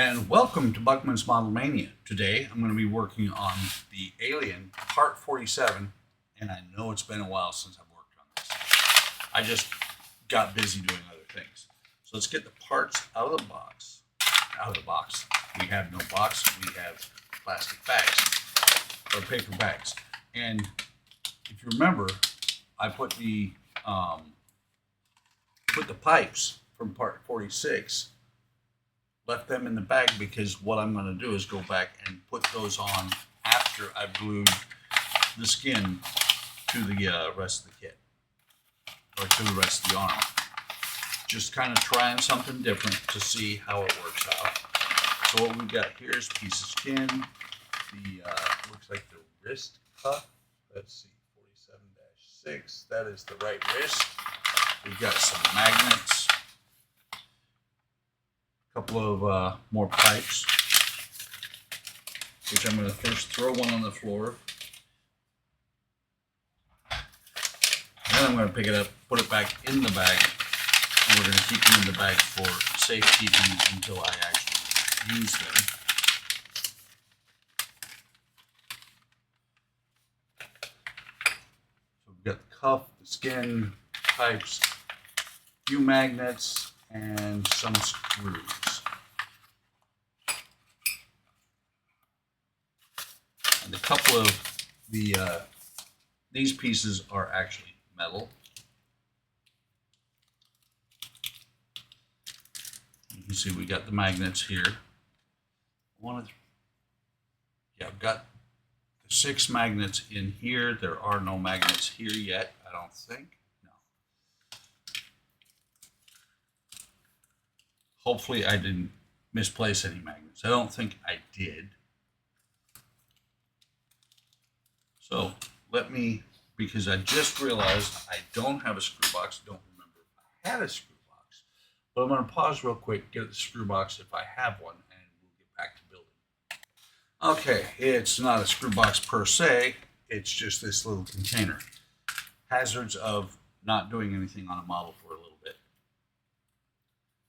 And welcome to Buckman's Model Mania. Today I'm going to be working on the Alien Part 47, and I know it's been a while since I've worked on this. I just got busy doing other things. So let's get the parts out of the box. We have no box, we have plastic bags, or paper bags. And if you remember, I put the pipes from Part 46, left them in the bag because what I'm going to do is go back and put those on after I've glued the skin to the rest of the kit, or to the rest of the arm. Just kind of trying something different to see how it works out. So what we've got here is a piece of skin, the looks like the wrist cuff. Let's see, 47-6, that is the right wrist. We've got some magnets, a couple of more pipes, which I'm going to first throw one on the floor. Then I'm going to pick it up, put it back in the bag, and we're going to keep them in the bag for safekeeping until I actually use them. So we've got the cuff, the skin, pipes, a few magnets, and some screws. And a couple of these pieces are actually metal. You can see we got the magnets here. I've got the 6 magnets in here. There are no magnets here yet, I don't think. No. Hopefully I didn't misplace any magnets. I don't think I did. So let me, because I just realized I don't have a screw box, don't remember if I had a screw box, but I'm going to pause real quick, get the screw box if I have one, and we'll get back to building. Okay, it's not a screw box per se, it's just this little container. Hazards of not doing anything on a model for a little bit.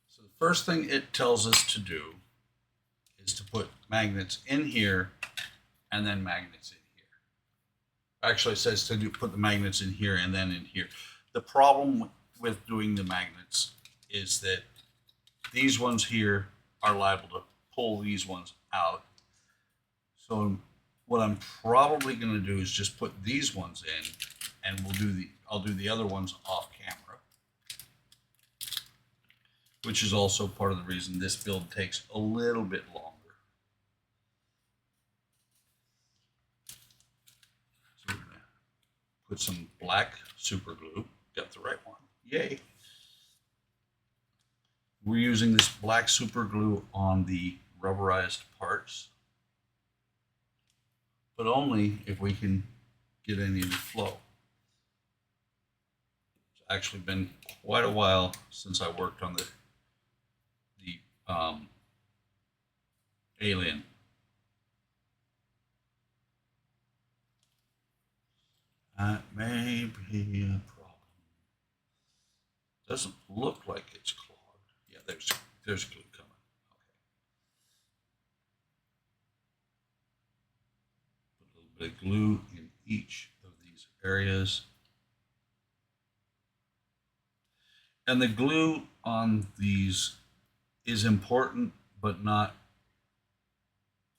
So the first thing it tells us to do is to put magnets in here and then magnets in here. Actually, it says to put the magnets in here and then in here. The problem with doing the magnets is that these ones here are liable to pull these ones out. So what I'm probably going to do is just put these ones in, and I'll do the other ones off camera, which is also part of the reason this build takes a little bit longer. So we're going to put some black super glue. Got the right one. Yay. We're using this black super glue on the rubberized parts, but only if we can get any of the flow. It's actually been quite a while since I worked on the Alien. That may be a problem. Doesn't look like it's clogged. Yeah, there's glue coming. Okay. Put a little bit of glue in each of these areas. And the glue on these is important, but not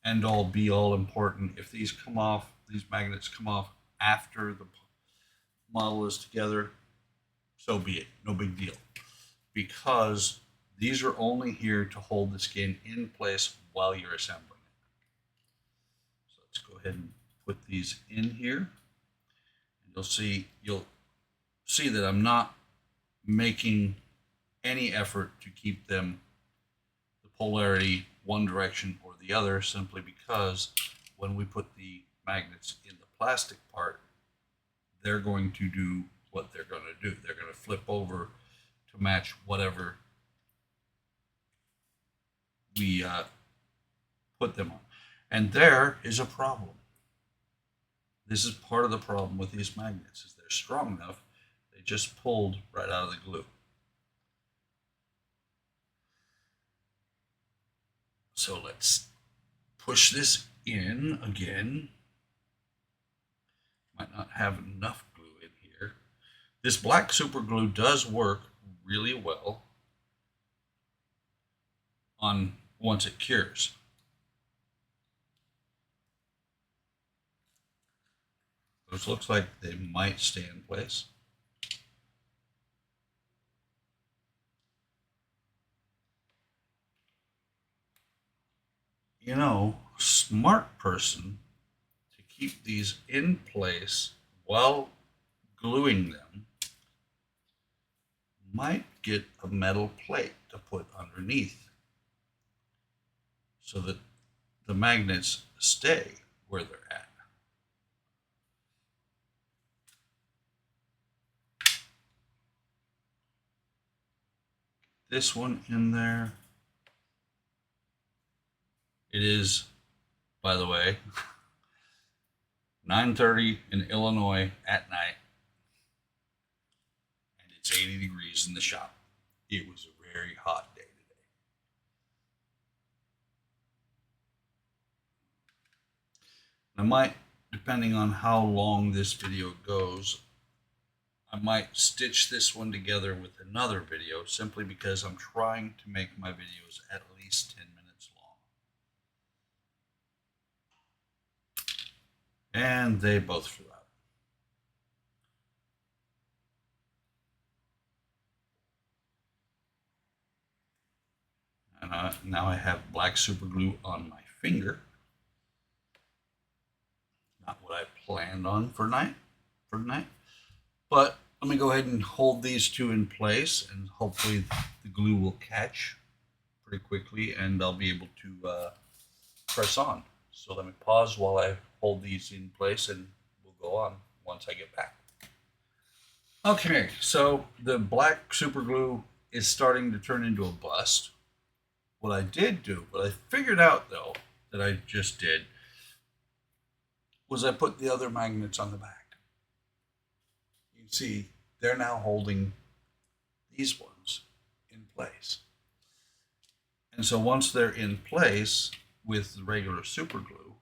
end all be all important. If these come off, these magnets come off after the model is together, so be it, no big deal. Because these are only here to hold the skin in place while you're assembling it. So let's go ahead and put these in here. And you'll see that I'm not making any effort to keep them the polarity one direction or the other, simply because when we put the magnets in the plastic part, they're going to do what they're going to do. They're going to flip over to match whatever we put them on. And there is a problem. This is part of the problem with these magnets, is they're strong enough, they just pulled right out of the glue. So let's push this in again. Might not have enough glue in here. This black super glue does work really well on once it cures. Those looks like they might stay in place. You know, smart person to keep these in place while gluing them might get a metal plate to put underneath so that the magnets stay where they're at. This one in there. It is, by the way, 9:30 in Illinois at night, and it's 80 degrees in the shop. It was a very hot day today. I might, depending on how long this video goes, I might stitch this one together with another video simply because I'm trying to make my videos at least 10 minutes long. And they both flew out. And now I have black super glue on my finger. Not what I planned on for tonight. But let me go ahead and hold these two in place, and hopefully the glue will catch pretty quickly and I'll be able to press on. So let me pause while I hold these in place and we'll go on once I get back. Okay, so the black super glue is starting to turn into a bust. What I figured out though, that I just did, was I put the other magnets on the back. You can see they're now holding these ones in place. And so once they're in place with the regular super glue,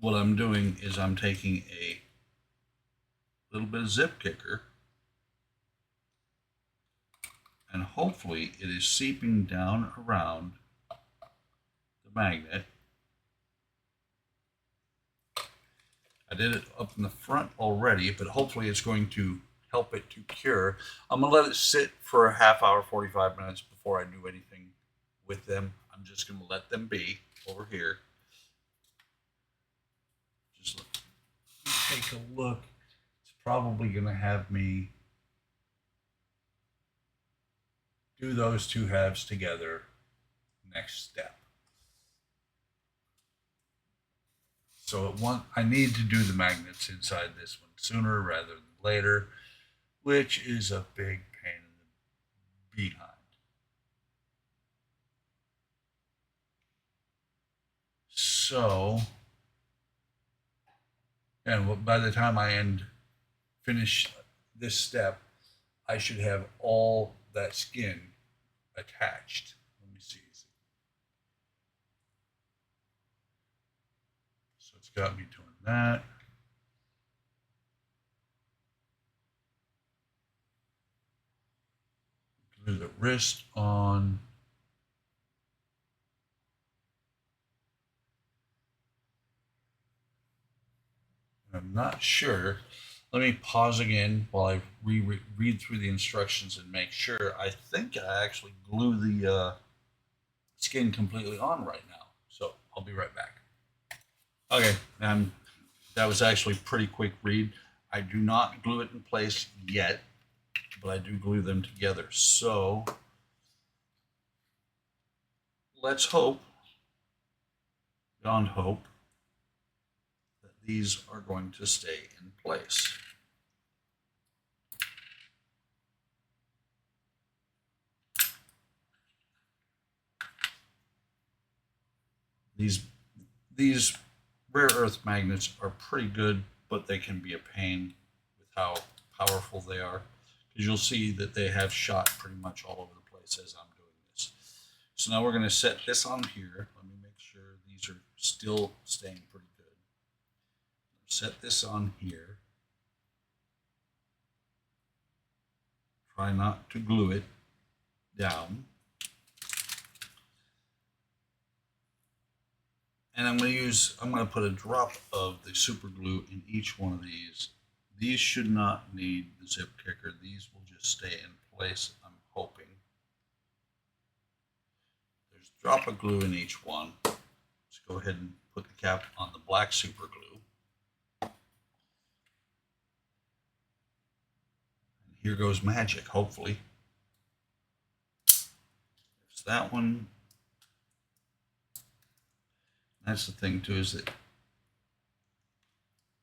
what I'm doing is I'm taking a little bit of zip kicker, and hopefully it is seeping down around the magnet. I did it up in the front already, but hopefully it's going to help it to cure. I'm going to let it sit for a half hour, 45 minutes before I do anything with them. I'm just going to let them be over here. Just take a look. It's probably going to have me do those two halves together next step. So I need to do the magnets inside this one sooner rather than later, which is a big pain in the behind. So, and by the time I finish this step, I should have all that skin attached. Let me see. So it's got me doing that. Glue the wrist on. I'm not sure. Let me pause again while I read through the instructions and make sure. I think I actually glue the skin completely on right now. So I'll be right back. Okay, that was actually a pretty quick read. I do not glue it in place yet, but I do glue them together. So let's hope, beyond hope, that these are going to stay in place. These rare earth magnets are pretty good, but they can be a pain with how powerful they are. Because you'll see that they have shot pretty much all over the place as I'm doing this. So now we're going to set this on here. Let me make sure these are still staying pretty good. Set this on here. Try not to glue it down. And I'm going to put a drop of the super glue in each one of these. These should not need the zip kicker. These will just stay in place, I'm hoping. There's a drop of glue in each one. Let's go ahead and put the cap on the black super glue. And here goes magic, hopefully. There's that one. That's the thing too, is that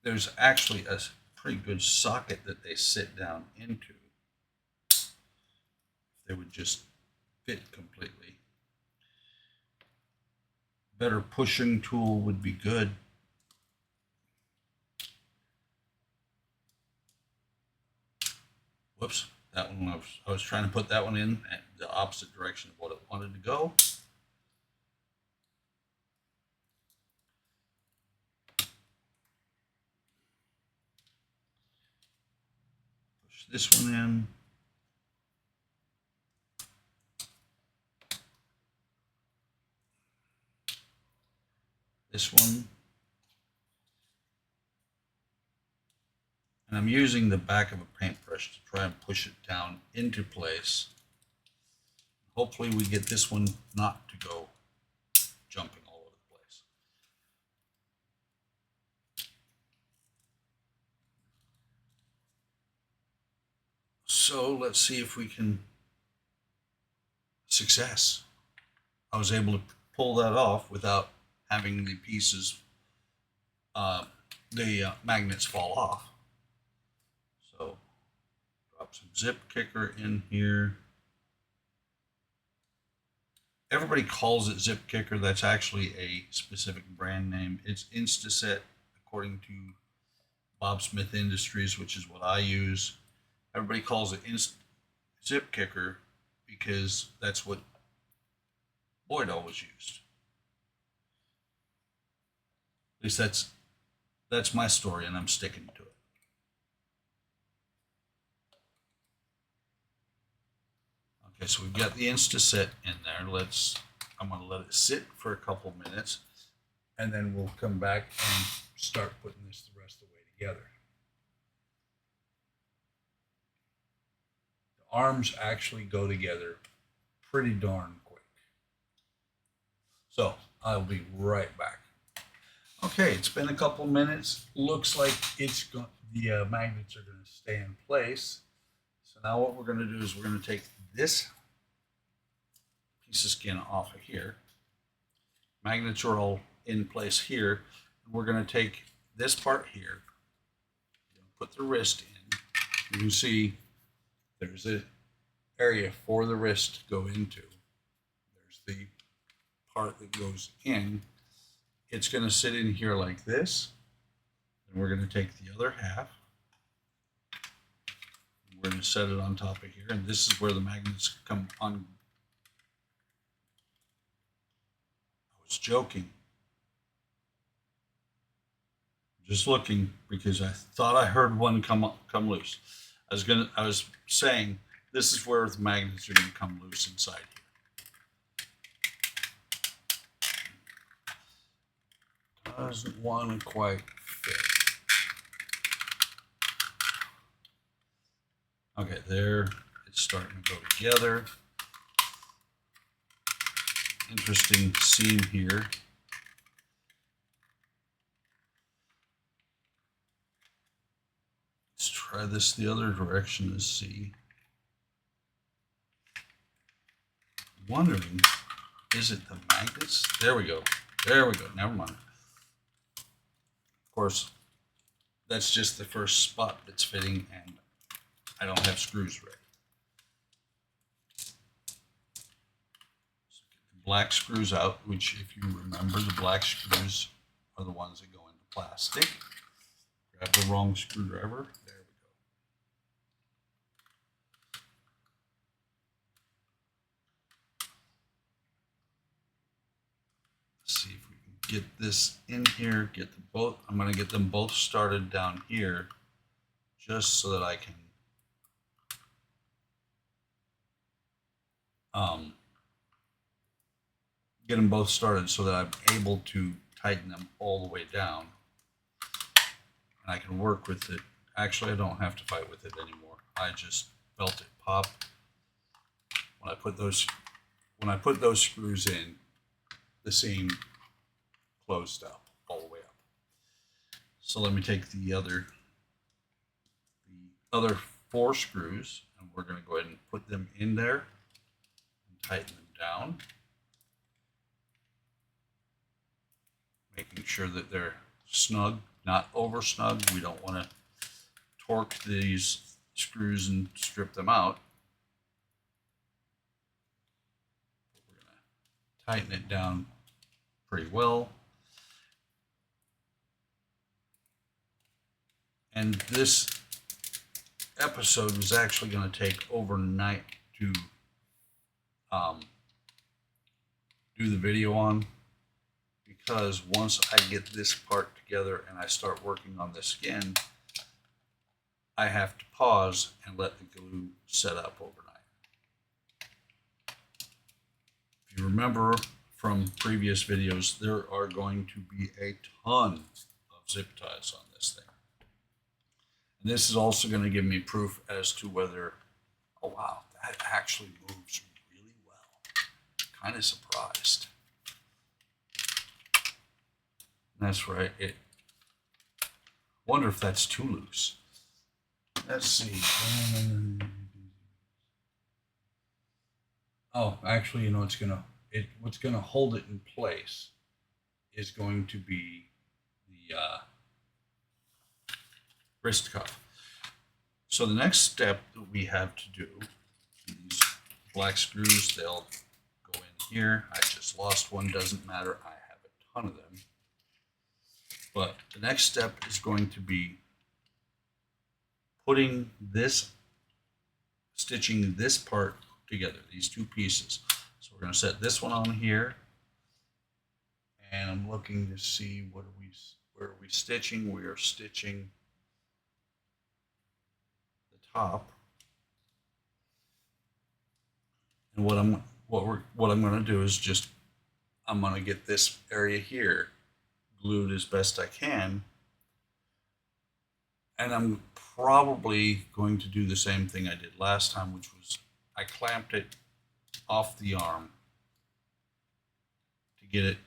there's actually a pretty good socket that they sit down into. If they would just fit completely. Better pushing tool would be good. Whoops, that one I was trying to put that one in at the opposite direction of what it wanted to go. Push this one in. This one. And I'm using the back of a paintbrush to try and push it down into place. Hopefully we get this one not to go jumping all over the place. So let's see if we can, success. I was able to pull that off without having the pieces, magnets fall off. So drop some zip kicker in here. Everybody calls it zip kicker. That's actually a specific brand name. It's Instaset, according to Bob Smith Industries, which is what I use. Everybody calls it zip kicker because that's what Boyd always used. At least that's my story, and I'm sticking to it. Okay, so we've got the Instaset in there. I'm going to let it sit for a couple minutes, and then we'll come back and start putting this the rest of the way together. The arms actually go together pretty darn quick. So I'll be right back. Okay, it's been a couple minutes. Looks like the magnets are going to stay in place. So now what we're going to do is we're going to take this piece of skin off of here. Magnets are all in place here. We're going to take this part here, put the wrist in. You can see there's an area for the wrist to go into. There's the part that goes in. It's going to sit in here like this. And we're going to take the other half. We're going to set it on top of here. And this is where the magnets come on. I was joking. Just looking because I thought I heard one come loose. I was saying this is where the magnets are going to come loose inside here. Doesn't want to quite fit. Okay, there it's starting to go together. Interesting seam here. Let's try this the other direction to see. Wondering, is it the magnets? There we go. There we go. Never mind. Of course, that's just the first spot that's fitting, and I don't have screws ready. So get the black screws out, which, if you remember, the black screws are the ones that go into plastic. Grab the wrong screwdriver. There we go. get this in here, get them both. I'm going to get them both started down here just so that I can get them both started so that I'm able to tighten them all the way down. And I can work with it. Actually, I don't have to fight with it anymore. I just felt it pop. When I put those screws in, the seam closed up all the way up. So let me take the other 4 screws, and we're going to go ahead and put them in there and tighten them down, making sure that they're snug, not over snug. We don't want to torque these screws and strip them out. We're going to tighten it down pretty well. And this episode was actually going to take overnight to do the video on, because once I get this part together and I start working on the skin, I have to pause and let the glue set up overnight. If you remember from previous videos, there are going to be a ton of zip ties on this thing. And this is also going to give me proof as to whether, oh wow, that actually moves really well. Kind of surprised. And that's right. Wonder if that's too loose. Let's see. Oh, actually, you know, what's gonna hold it in place is going to be the wrist cuff. So the next step that we have to do, these black screws, they'll go in here. I just lost one, doesn't matter. I have a ton of them. But the next step is going to be stitching this part together, these 2 pieces. So we're going to set this one on here, and I'm looking to see where are we stitching? We are stitching the top. And what I'm going to do is I'm going to get this area here glued as best I can. And I'm probably going to do the same thing I did last time, which was I clamped it off the arm to get it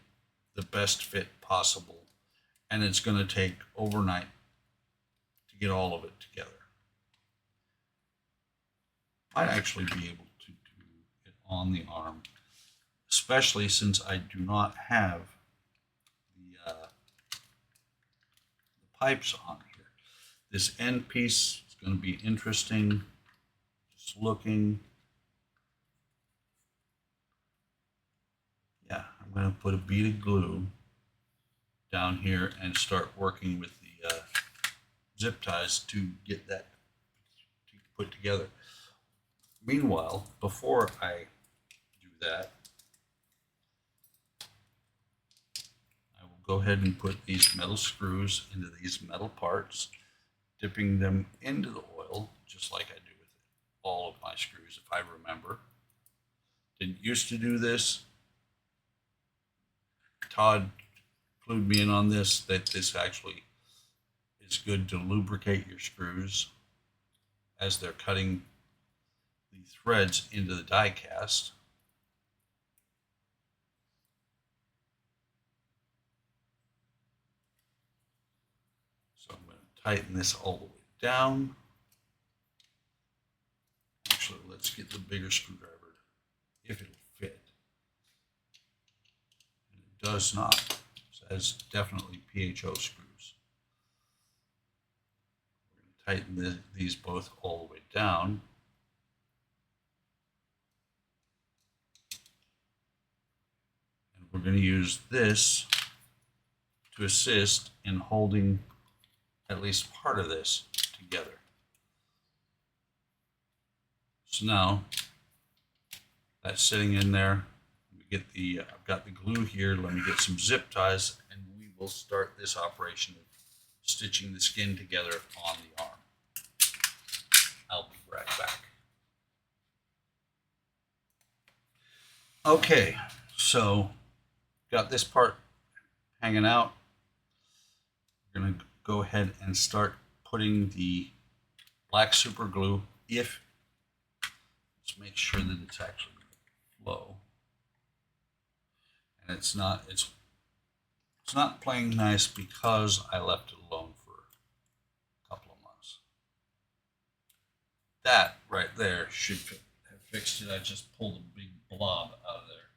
the best fit possible. And it's going to take overnight to get all of it together. Might actually be able to do it on the arm, especially since I do not have the pipes on here. This end piece is going to be interesting. Just looking. Yeah, I'm going to put a bead of glue down here and start working with the zip ties to get that put together. Meanwhile, before I do that, I will go ahead and put these metal screws into these metal parts, dipping them into the oil, just like I do with all of my screws, if I remember. Didn't used to do this. Todd clued me in on this, that this actually is good to lubricate your screws as they're cutting the threads into the die cast. So I'm going to tighten this all the way down. Actually, let's get the bigger screwdriver, if it'll fit. And it does not. So that's definitely PHO screws. We're going to tighten these both all the way down. And we're going to use this to assist in holding at least part of this together. So now that's sitting in there. We I've got the glue here. Let me get some zip ties, and we will start this operation of stitching the skin together on the arm. I'll be right back. Okay, so got this part hanging out. We're going to go ahead and start putting the black super glue. Let's make sure that it's actually going to flow. And it's not playing nice because I left it alone for a couple of months. That right there should have fixed it. I just pulled a big blob out of there.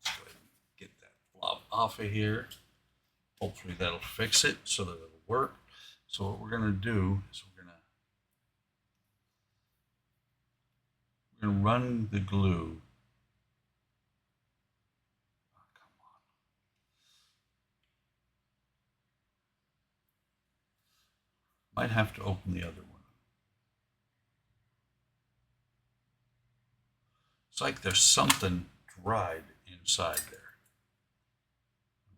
Let's go ahead and get that blob off of here. Hopefully that'll fix it so that it'll work. So what we're going to do is we're going to run the glue. Oh, come on. Might have to open the other one. It's like there's something dried inside there.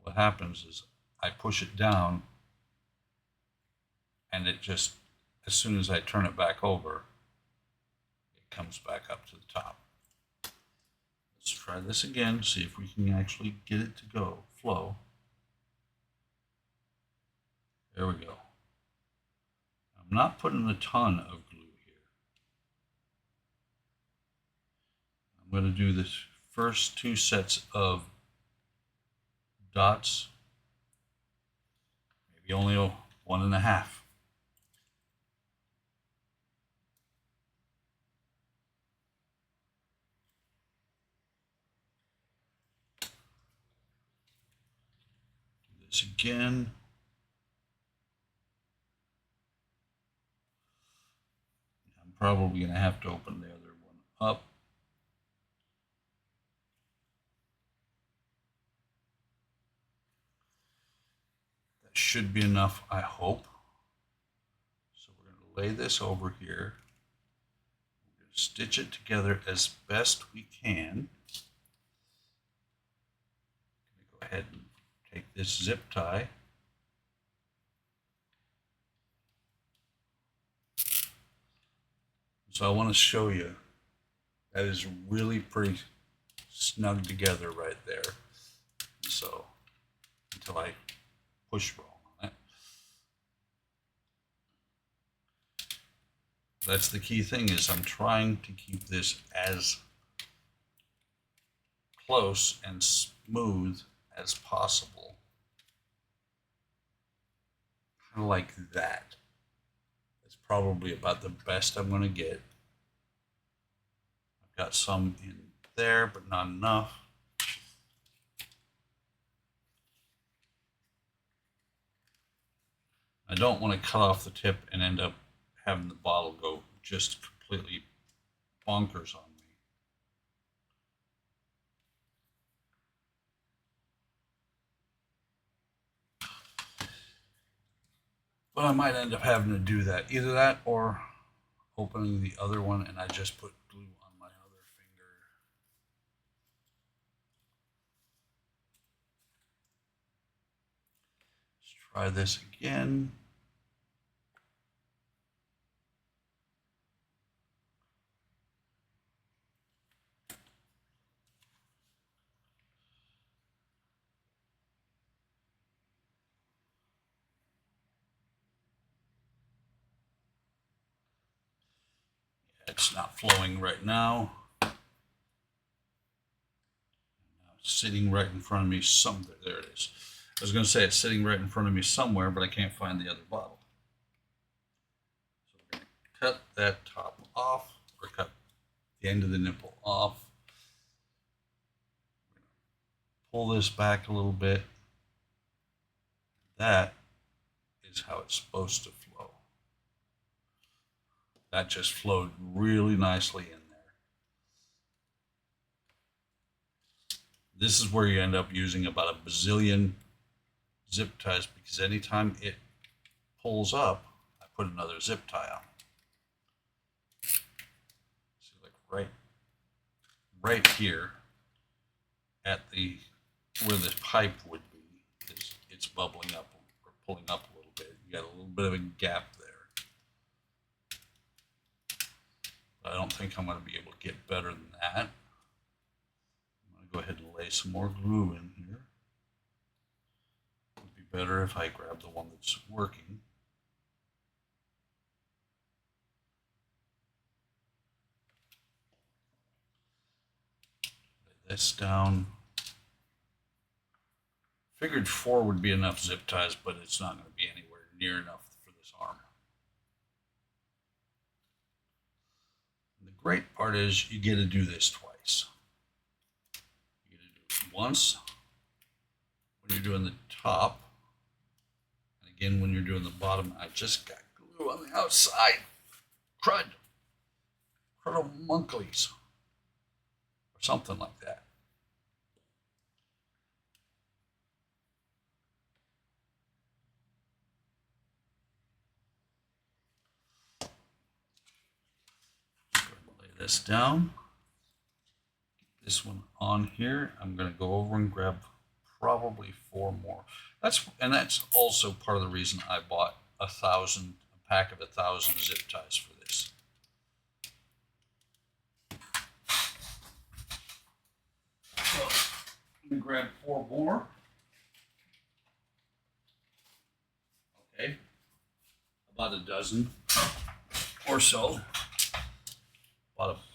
What happens is I push it down, and it just, as soon as I turn it back over, it comes back up to the top. Let's try this again, see if we can actually get it to go, flow. There we go. I'm not putting a ton of glue here. I'm going to do this first 2 sets of dots, maybe only 1.5. Do this again. I'm probably going to have to open the other one up. Should be enough, I hope. So we're going to lay this over here. We're going to stitch it together as best we can. I'm going to go ahead and take this zip tie. So I want to show you that is really pretty snug together right there. So until I push roll on it. That's the key thing, is I'm trying to keep this as close and smooth as possible. Kind of like that. That's probably about the best I'm going to get. I've got some in there, but not enough. I don't want to cut off the tip and end up having the bottle go just completely bonkers on me. But I might end up having to do that. Either that or opening the other one and I just put glue on my other finger. Let's try this again. It's not flowing right now. It's sitting right in front of me somewhere. There it is. I was going to say it's sitting right in front of me somewhere, but I can't find the other bottle. So we're going to cut that top off, or cut the end of the nipple off. Pull this back a little bit. That is how it's supposed to flow. That just flowed really nicely in there. This is where you end up using about a bazillion zip ties, because anytime it pulls up, I put another zip tie on. See, like right right here at the where the pipe would be, it's bubbling up or pulling up a little bit. You got a little bit of a gap there. But I don't think I'm going to be able to get better than that. I'm going to go ahead and lay some more glue in here. It would be better if I grab the one that's working. Lay this down. Figured 4 would be enough zip ties, but it's not going to be anywhere near enough for this arm. And the great part is you get to do this twice. You get to do it once when you're doing the top, and again when you're doing the bottom. I just got glue on the outside. Crud. Crud-a-munklies. Or something like that. This down, get this one on here. I'm going to go over and grab probably 4 more. That's also part of the reason I bought a pack of 1,000 zip ties for this. So I'm going to grab 4 more. Okay, about a dozen or so.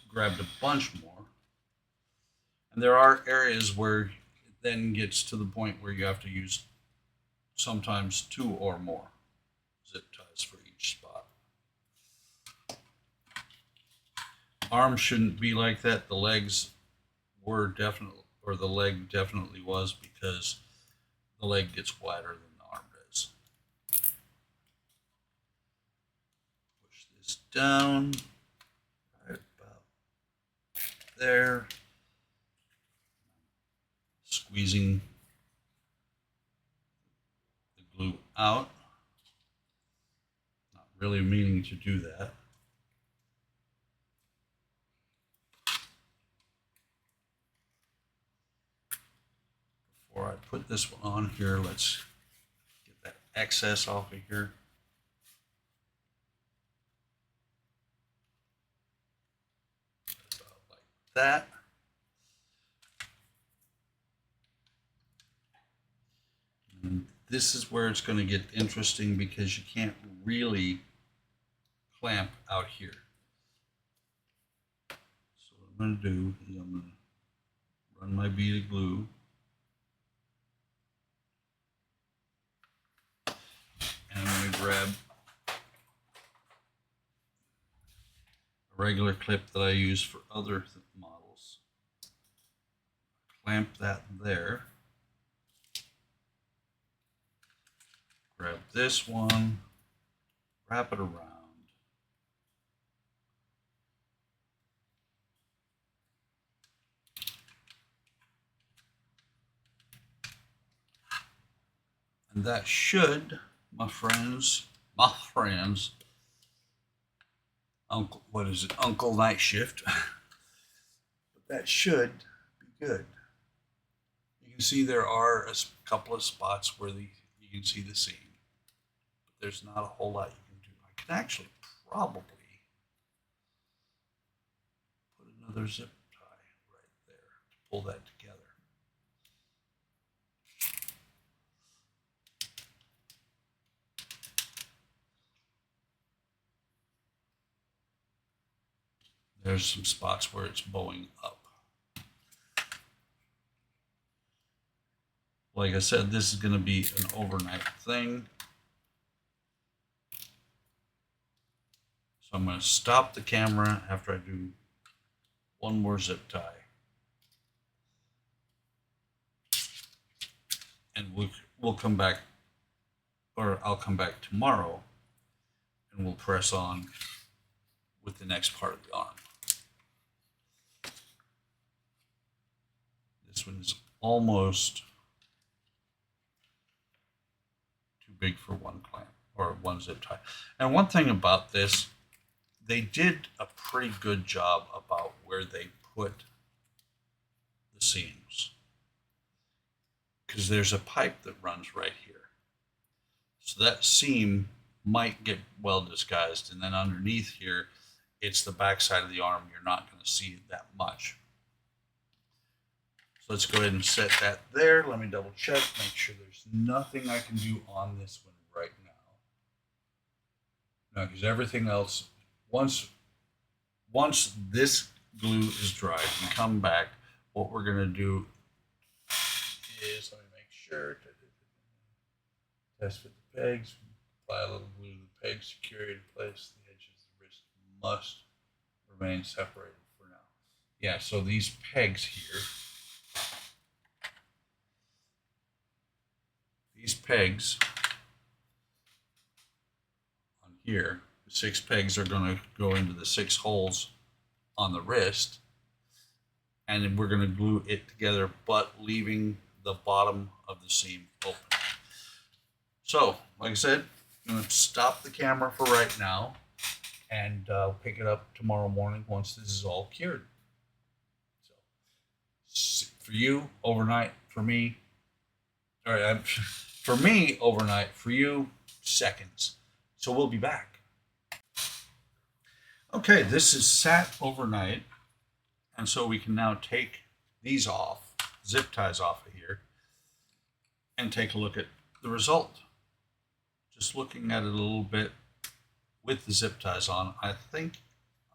Grabbed a bunch more. And there are areas where it then gets to the point where you have to use sometimes 2 or more zip ties for each spot. Arms shouldn't be like that. The legs were definitely, or the leg definitely was, because the leg gets wider than the arm does. Push this down. There, squeezing the glue out, not really meaning to do that. Before I put this one on here, let's get that excess off of here. About like that. And this is where it's going to get interesting, because you can't really clamp out here. So what I'm going to do is I'm going to run my bead of glue. And I'm going to grab a regular clip that I use for other models. Clamp that there. Grab this one, wrap it around. And that should, my friends, Uncle Night Shift. But that should be good. You can see there are a couple of spots where you can see the seam. But there's not a whole lot you can do. I can actually probably put another zip tie right there to pull that together. There's some spots where it's bowing up. Like I said, this is going to be an overnight thing. So I'm going to stop the camera after I do one more zip tie. And we'll come back, or I'll come back tomorrow, and we'll press on with the next part of the arm. This one is almost too big for one clamp or one zip tie. And one thing about this, they did a pretty good job about where they put seams because there's a pipe that runs right here. So that seam might get well disguised, and then underneath here, it's the backside of the arm. You're not going to see that much. So let's go ahead and set that there. Let me double check, make sure there's nothing I can do on this one right now. No, because everything else, once this glue is dried and come back, what we're going to do is, let me make sure, test fit the pegs, apply a little glue to the pegs, secure it in place. The edges of the wrist must remain separated for now. Yeah, so these pegs here, these pegs on here, the 6 pegs are going to go into the 6 holes on the wrist, and then we're going to glue it together, but leaving the bottom of the seam open. So, like I said, I'm going to stop the camera for right now, and pick it up tomorrow morning once this is all cured. So, for you, overnight. For me, all right, for me, overnight. For you, seconds. So we'll be back. Okay, this is sat overnight, and so we can now take these off, zip ties off of here, and take a look at the result. Just looking at it a little bit with the zip ties on, I think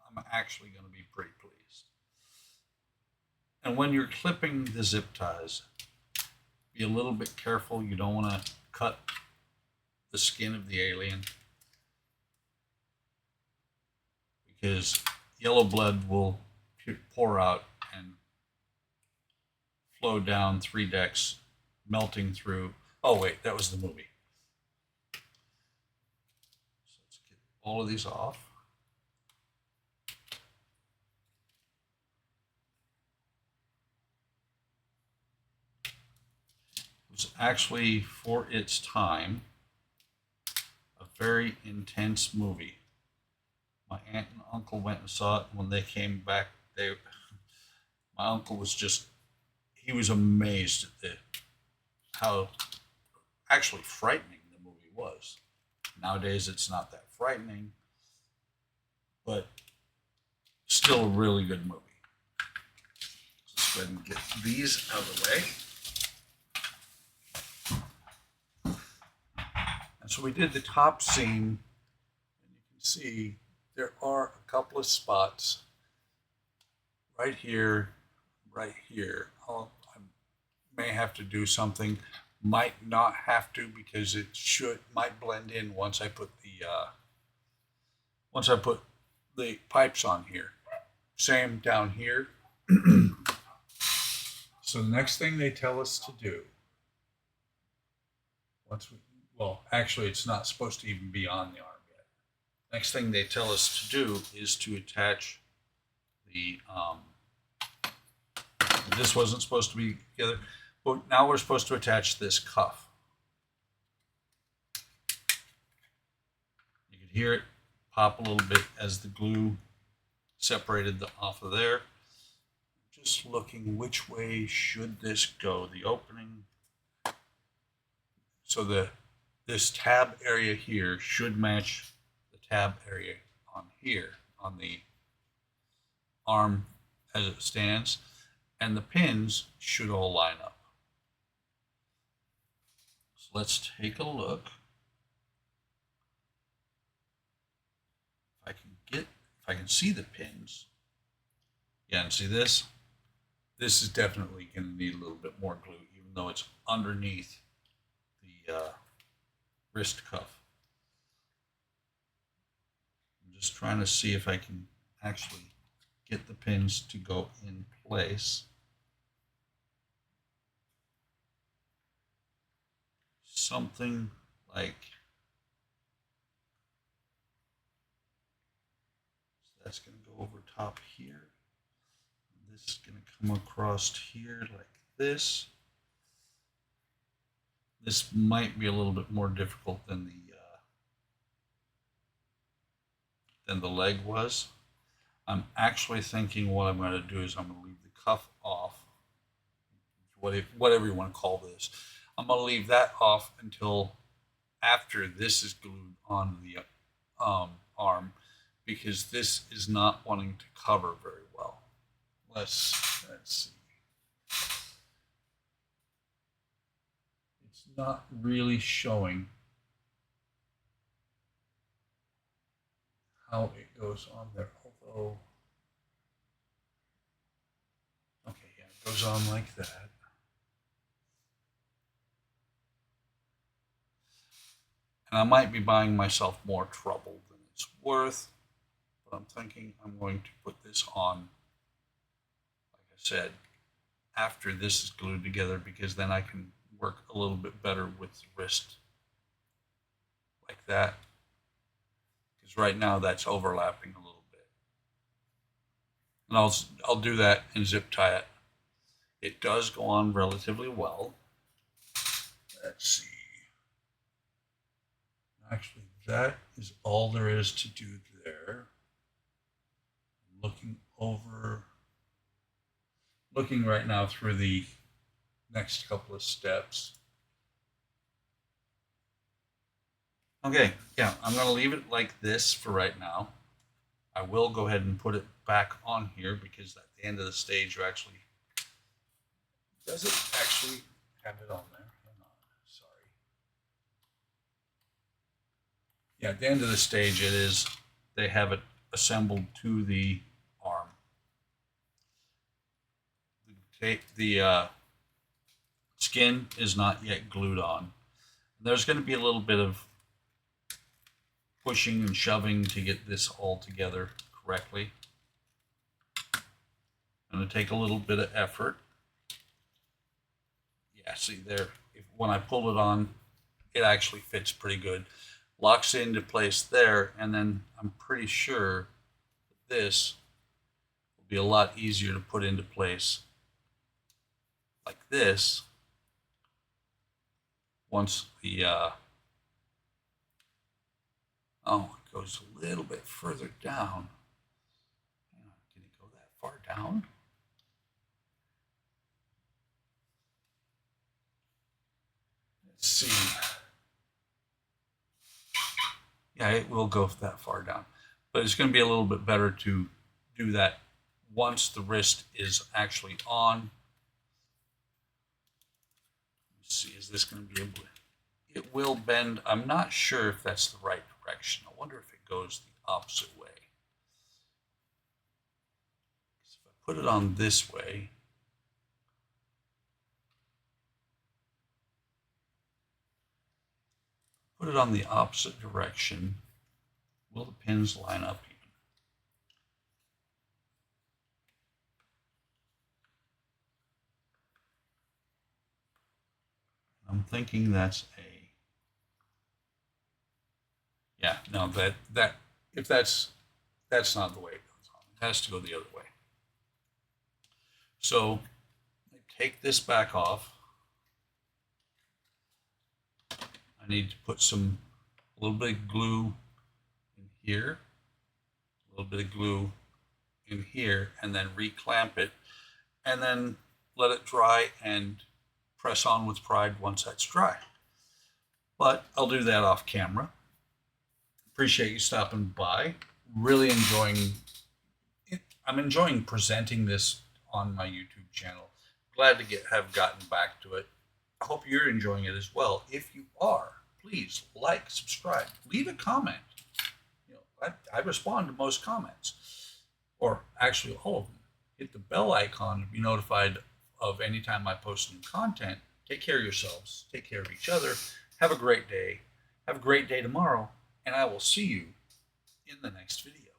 I'm actually going to be pretty pleased. And when you're clipping the zip ties, be a little bit careful. You don't want to cut the skin of the alien, because yellow blood will pour out and flow down 3 decks, melting through. Oh wait, that was the movie. So let's get all of these off. It was actually, for its time, a very intense movie. My aunt and uncle went and saw it. When they came back, my uncle was he was amazed at how actually frightening the movie was. Nowadays, it's not that frightening, but still a really good movie. So let's go ahead and get these out of the way. And so we did the top seam, and you can see there are a couple of spots right here, right here. I may have to do something, might not have to, because it might blend in once I put the pipes on here. Same down here. So the next thing they tell us to do, actually it's not supposed to even be on the arm yet. Next thing they tell us to do is to attach the, this wasn't supposed to be together, but now we're supposed to attach this cuff. You could hear it pop a little bit as the glue separated off of there. Just looking, which way should this go? The opening. So this tab area here should match the tab area on here, on the arm as it stands, and the pins should all line up. So let's take a look. If I can see the pins. Yeah, and see this? This is definitely going to need a little bit more glue, even though it's underneath the wrist cuff. I'm just trying to see if I can actually get the pins to go in place. Something like, so that's going to go over top here. This is going to come across here like this. This might be a little bit more difficult than the leg was. I'm actually thinking what I'm going to do is I'm going to leave the cuff off whatever you want to call this. I'm going to leave that off until after this is glued on the arm, because this is not wanting to cover very well. Let's see. It's not really showing how it goes on there, although, okay, yeah, it goes on like that. And I might be buying myself more trouble than it's worth, but I'm thinking I'm going to put this on, like I said, after this is glued together, because then I can work a little bit better with the wrist like that, because right now that's overlapping a little bit. And I'll do that and zip tie it. It does go on relatively well. Let's see. Actually, that is all there is to do there. Looking right now through the next couple of steps. Okay, yeah, I'm going to leave it like this for right now. I will go ahead and put it back on here, because at the end of the stage, you actually, does it actually have it on there? Hang on, sorry. Yeah, at the end of the stage, they have it assembled to the arm. The skin is not yet glued on. There's going to be a little bit of pushing and shoving to get this all together correctly. Going to take a little bit of effort. Yeah, see there, when I pull it on, it actually fits pretty good. Locks into place there, and then I'm pretty sure this will be a lot easier to put into place like this once the oh, it goes a little bit further down. Can it go that far down? Let's see. Yeah, it will go that far down, but it's going to be a little bit better to do that once the wrist is actually on. Let's see, is this going to be able to, it will bend. I'm not sure if that's the right direction. I wonder if it goes the opposite way. If I put it on this way, put it on the opposite direction, will the pins line up even? I'm thinking that's a, yeah, no, that if that's not the way it goes on. It has to go the other way. So I take this back off. I need to put a little bit of glue in here, a little bit of glue in here, and then reclamp it, and then let it dry and press on with pride once that's dry. But I'll do that off camera. Appreciate you stopping by. Really enjoying it. I'm enjoying presenting this on my YouTube channel. Glad to have gotten back to it. I hope you're enjoying it as well. If you are, please like, subscribe, leave a comment. You know, I respond to most comments, or actually all of them. Hit the bell icon to be notified of any time I post new content. Take care of yourselves. Take care of each other. Have a great day. Have a great day tomorrow, and I will see you in the next video.